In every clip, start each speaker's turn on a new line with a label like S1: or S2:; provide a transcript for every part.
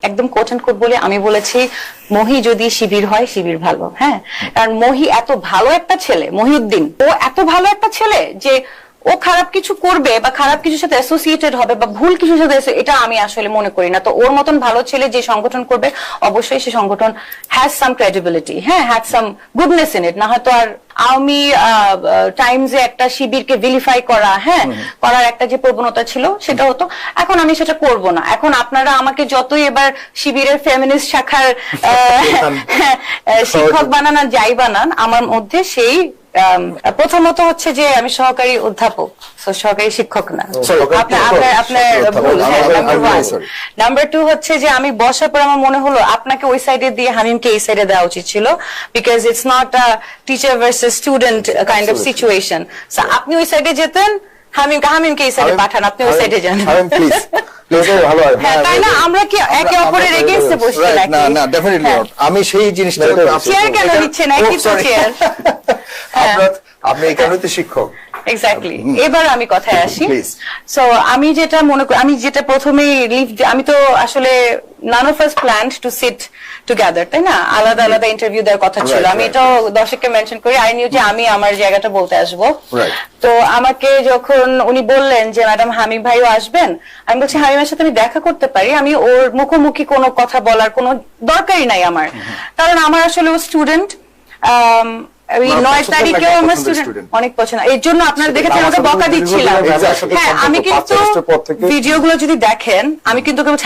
S1: একদম coat and coat বলে আমি বলেছি মহি যদি শিবির হয় শিবির ভালো, হ্যাঁ, কারণ মহি এত ভালো একটা ছেলে, মহিউদ্দিন ও এত ভালো একটা ছেলে যে ও খারাপ কিছু করবে বা খারাপ কিছুর সাথে অ্যাসোসিয়েটেড হবে বা ভুল কিছুর সাথে এটা আমি আসলে মনে করি না। তো ওর মতন ভালো ছেলে যে সংগঠন করবে অবশ্যই সে সংগঠন হ্যাজ সাম ক্রেডিবিলিটি, হ্যাঁ, has some goodness in it. না হয়তো আর আওয়ামী টাইমসে একটা শিবিরকে ভিলিফাই করা, হ্যাঁ, করার একটা যে প্রবণতা ছিল সেটা হতো। এখন আমি সেটা করব না। এখন আপনারা আমাকে যতই এবার শিবিরের ফেমিনিস্ট শাখার শিক্ষক বানান আর যাই বানান, আমার মধ্যে সেই প্রথমত হচ্ছে যে আমি সহকারী অধ্যাপক, সহকারী শিক্ষক না। নাম্বার 2 হচ্ছে যে আমি বসার পর আমার মনে হলো আপনাকে ওই সাইডে দিয়ে হামিমকে এই সাইডে দেওয়া উচিত ছিল, because it's not a teacher versus student kind of situation. আপনি ওই সাইডে যেতেন, হামিমকে এই সাইডে পাঠান, আপনি ওই সাইডে যান। তাই না? আমরা কি একে অপরের এগেইনস্টে বসছি নাকি?
S2: না, ডেফিনেটলি নট। আমি সেই জিনিসটা
S1: চেয়ার কেন নিচ্ছেন? একই তো চেয়ার।
S2: আপনি এই কারণে তো শিক্ষক।
S1: এক্স্যাক্টলি। এবার আমি কথায় আসি। সো আমি যেটা মনে করি, আমি যেটা প্রথমেই আমি তো আসলে none of us planned to sit together, তাই না? আলাদা আলাদা ইন্টারভিউ দেওয়ার কথা ছিল। আমি এটাও দর্শককে মেনশন করি, আই নিউ যে আমি আমার জায়গাটা বলতে আসবো। তো আমাকে যখন উনি বললেন যে ম্যাডাম হামিম ভাইও আসবেন, আমি বলছি হামিমের সাথে আমি দেখা করতে পারি, আমি ওর মুখোমুখি কোনো কথা বলার কোনো দরকারই নাই আমার, কারণ আমার আসলে ও স্টুডেন্ট। ওই 9 তারিখেও আমার স্টুডেন্ট অনেক পছন্দ, এর জন্য আপনারা দেখেছেন আমাকে বকা দিচ্ছিলাম। হ্যাঁ, আমি কিন্তু ভিডিওগুলো যদি দেখেন আমি কিন্তু বলছি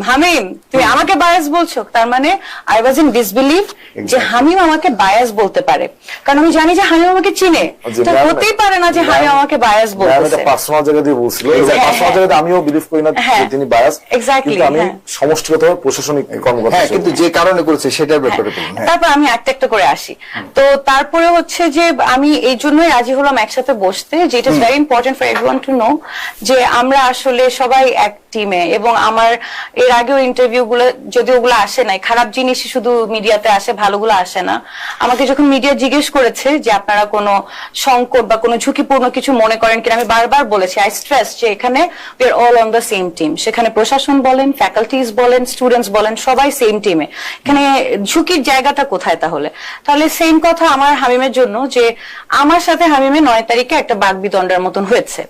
S1: হামিম তুমি আমাকে বায়াস বলছো, তার মানে আই ওয়াজ ইন ডিসবিলিভ যে হামিম আমাকে বায়াস বলতে পারে, কারণ আমি জানি যে হামিম আমাকে চিনে। তো হতেই পারে না যে হামিম আমাকে বায়াস বলতেছে।
S2: পার্সোনাল জায়গা দিয়ে বলছিল, পার্সোনাল জায়গাতে আমিও বিলিভ করি না যে তিনি বায়াস, কিন্তু আমি সমষ্টিগতভাবে প্রশাসনিক কর্মকর্তা, কিন্তু যে কারণে করেছে সেটার ব্যাপারে বলুন।
S1: তারপর আমি একটা করে আসি। তো তারপরে হচ্ছে যে আমি এই জন্যই রাজি হলাম একসাথে বসতে, যে it is very important for everyone to know যে আমরা আসলে সবাই এক টিমে। এবং আমার এর আগেও ইন্টারভিউ গুলো, যদি ওগুলো আসে নাই, খারাপ জিনিস শুধু মিডিয়াতে আসে, ভালোগুলো আসে না। আমাকে যখন মিডিয়া জিজ্ঞেস করেছে যে আপনারা কোনো সংকট বা কোনো ঝুঁকিপূর্ণ কিছু মনে করেন কিনা, আমি বারবার বলেছি, আই স্ট্রেস যে এখানে we are all on the same team. সেখানে প্রশাসন বলেন, ফ্যাকাল্টিজ বলেন, স্টুডেন্টস বলেন, সবাই সেম টিমে। এখানে ঝুঁকির জায়গাটা কোথায়? তাহলে সেম কথা আমার হামিমের জন্য, যে আমার সাথে হামিমের 9 তারিখে একটা বাগবিতণ্ডার মতন হয়েছে।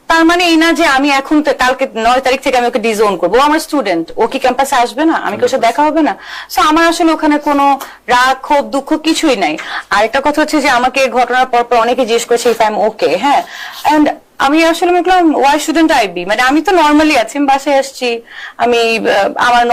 S1: তার মানে এই না যে আমি এখন কালকে 9 তারিখ থেকে আমি ওকে ডিজোন করবো। ও আমার স্টুডেন্ট, ও কি ক্যাম্পাসে আসবে না? আমি কি ওর সাথে দেখা হবে না? সো আমার আসলে ওখানে কোনো রাগ, ক্ষোভ, দুঃখ কিছুই নাই। আর একটা কথা হচ্ছে যে আমাকে ঘটনার পর অনেকে জিজ্ঞেস করেছে ইফ আই এম ওকে, হ্যাঁ, এন্ড আমি আসলে বললাম ওয়াই শুডেন্ট আই বি, মানে আমি তো নর্মালি আছি, আমি বাসায় আসছি, আমি আমার